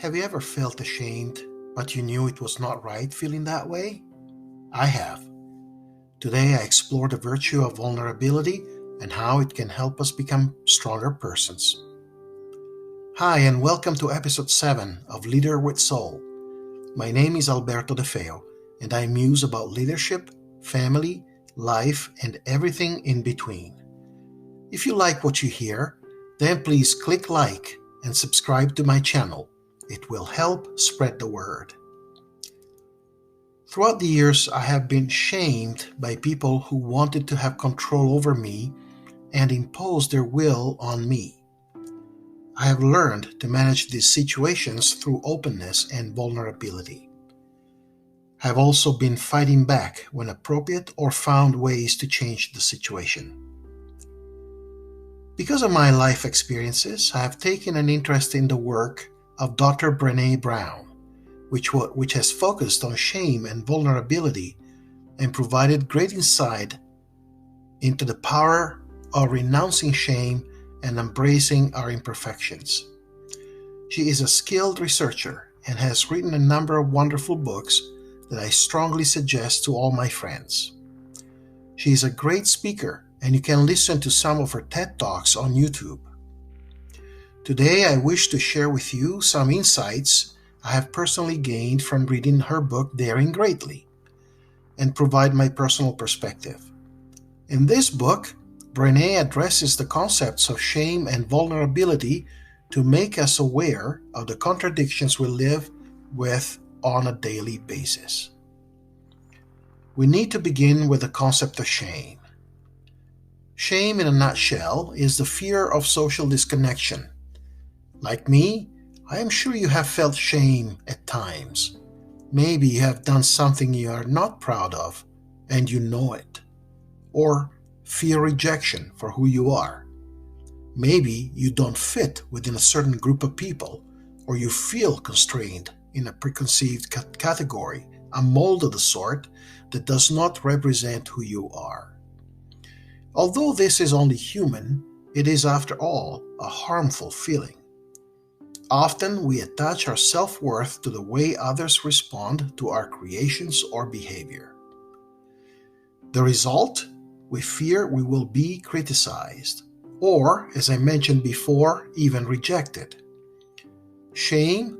Have you ever felt ashamed, but you knew it was not right feeling that way? I have. Today I explore the virtue of vulnerability and how it can help us become stronger persons. Hi, and welcome to episode 7 of Leader with Soul. My name is Alberto De Feo, and I muse about leadership, family, life, and everything in between. If you like what you hear, then please click like and subscribe to my channel. It will help spread the word. Throughout the years, I have been shamed by people who wanted to have control over me and impose their will on me. I have learned to manage these situations through openness and vulnerability. I have also been fighting back when appropriate or found ways to change the situation. Because of my life experiences, I have taken an interest in the work of Dr. Brené Brown, which has focused on shame and vulnerability and provided great insight into the power of renouncing shame and embracing our imperfections. She is a skilled researcher and has written a number of wonderful books that I strongly suggest to all my friends. She is a great speaker, and you can listen to some of her TED Talks on YouTube. Today, I wish to share with you some insights I have personally gained from reading her book Daring Greatly and provide my personal perspective. In this book, Brené addresses the concepts of shame and vulnerability to make us aware of the contradictions we live with on a daily basis. We need to begin with the concept of shame. Shame, in a nutshell, is the fear of social disconnection. Like me, I am sure you have felt shame at times. Maybe you have done something you are not proud of, and you know it. Or fear rejection for who you are. Maybe you don't fit within a certain group of people, or you feel constrained in a preconceived category, a mold of the sort that does not represent who you are. Although this is only human, it is after all a harmful feeling. Often we attach our self-worth to the way others respond to our creations or behavior. The result? We fear we will be criticized, or, as I mentioned before, even rejected. Shame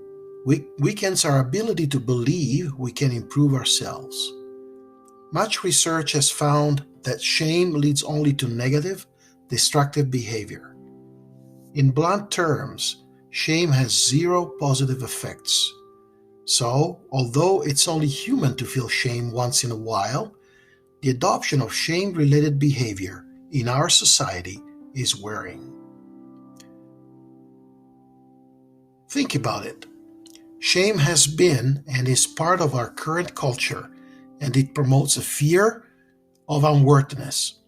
weakens our ability to believe we can improve ourselves. Much research has found that shame leads only to negative, destructive behavior. In blunt terms, shame has zero positive effects. So, although it's only human to feel shame once in a while, the adoption of shame-related behavior in our society is worrying. Think about it. Shame has been and is part of our current culture, and it promotes a fear of unworthiness,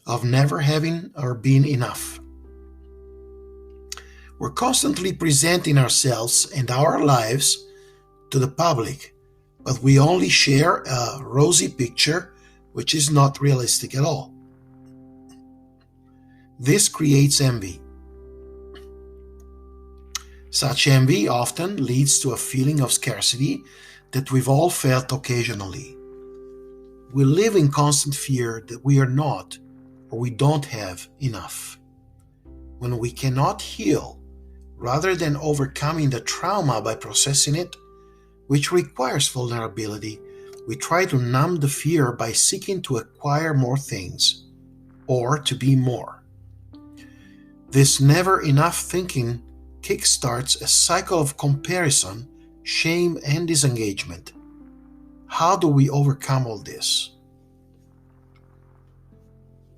of never having or being enough. We're constantly presenting ourselves and our lives to the public, but we only share a rosy picture which is not realistic at all. This creates envy. Such envy often leads to a feeling of scarcity that we've all felt occasionally. We live in constant fear that we are not or we don't have enough. When we cannot heal, rather than overcoming the trauma by processing it, which requires vulnerability, we try to numb the fear by seeking to acquire more things or to be more. This never enough thinking kickstarts a cycle of comparison, shame, and disengagement. How do we overcome all this?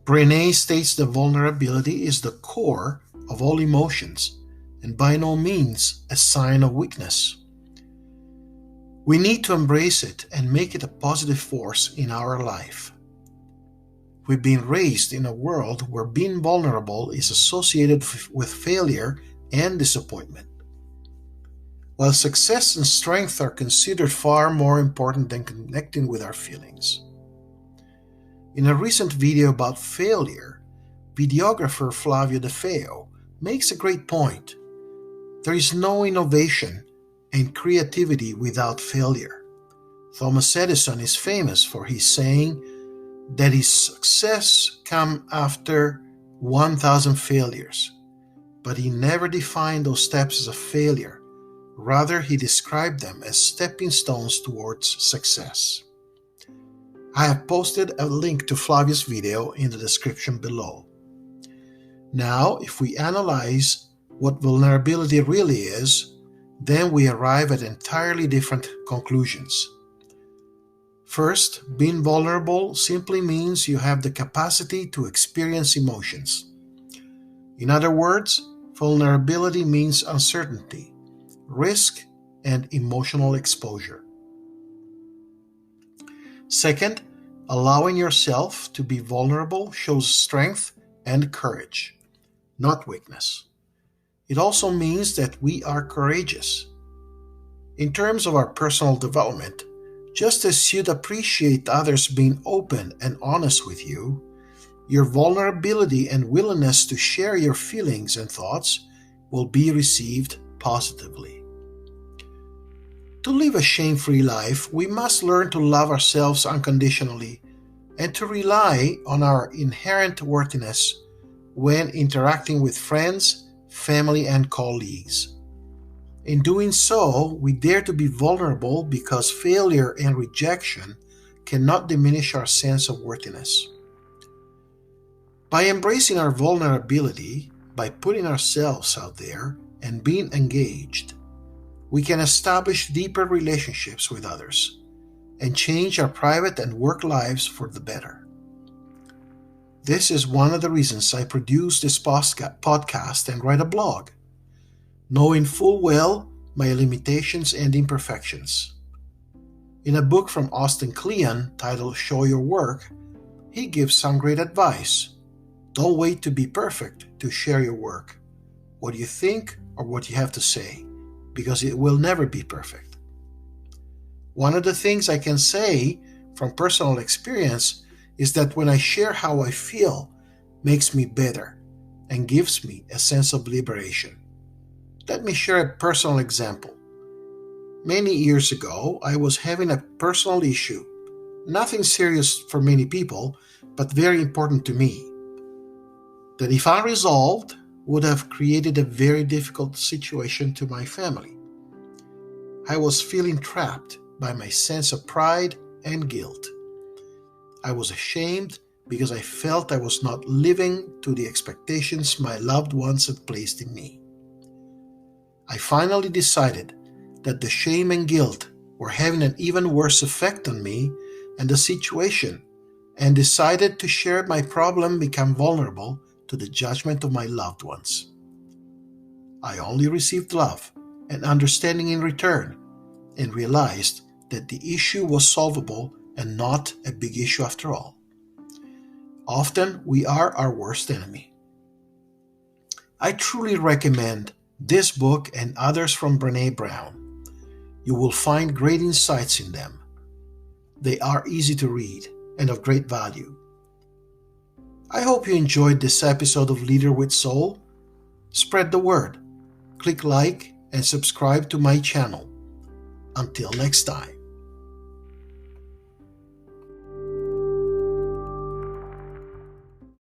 Brené states that vulnerability is the core of all emotions and by no means a sign of weakness. We need to embrace it and make it a positive force in our life. We've been raised in a world where being vulnerable is associated with failure and disappointment. While success and strength are considered far more important than connecting with our feelings. In a recent video about failure, videographer Flavio De Feo makes a great point. There is no innovation and creativity without failure. Thomas Edison is famous for his saying that his success came after 1,000 failures, but he never defined those steps as a failure. Rather, he described them as stepping stones towards success. I have posted a link to Flavia's video in the description below. Now, if we analyze what vulnerability really is, then we arrive at entirely different conclusions. First, being vulnerable simply means you have the capacity to experience emotions. In other words, vulnerability means uncertainty, risk, and emotional exposure. Second, allowing yourself to be vulnerable shows strength and courage, not weakness. It also means that we are courageous. In terms of our personal development, just as you'd appreciate others being open and honest with you, your vulnerability and willingness to share your feelings and thoughts will be received positively. To live a shame-free life, we must learn to love ourselves unconditionally and to rely on our inherent worthiness when interacting with friends, family, and colleagues. In doing so, we dare to be vulnerable because failure and rejection cannot diminish our sense of worthiness. By embracing our vulnerability, by putting ourselves out there and being engaged, we can establish deeper relationships with others and change our private and work lives for the better. This is one of the reasons I produce this podcast and write a blog, knowing full well my limitations and imperfections. In a book from Austin Kleon titled Show Your Work, he gives some great advice. Don't wait to be perfect to share your work, what you think or what you have to say, because it will never be perfect. One of the things I can say from personal experience is that when I share how I feel, makes me better and gives me a sense of liberation. Let me share a personal example. Many years ago, I was having a personal issue, nothing serious for many people, but very important to me, that if unresolved, would have created a very difficult situation to my family. I was feeling trapped by my sense of pride and guilt. I was ashamed because I felt I was not living to the expectations my loved ones had placed in me. I finally decided that the shame and guilt were having an even worse effect on me and the situation, and decided to share my problem, become vulnerable to the judgment of my loved ones. I only received love and understanding in return, and realized that the issue was solvable and not a big issue after all. Often we are our worst enemy. I truly recommend this book and others from Brené Brown. You will find great insights in them. They are easy to read and of great value. I hope you enjoyed this episode of Leader with Soul. Spread the word. Click like and subscribe to my channel. Until next time.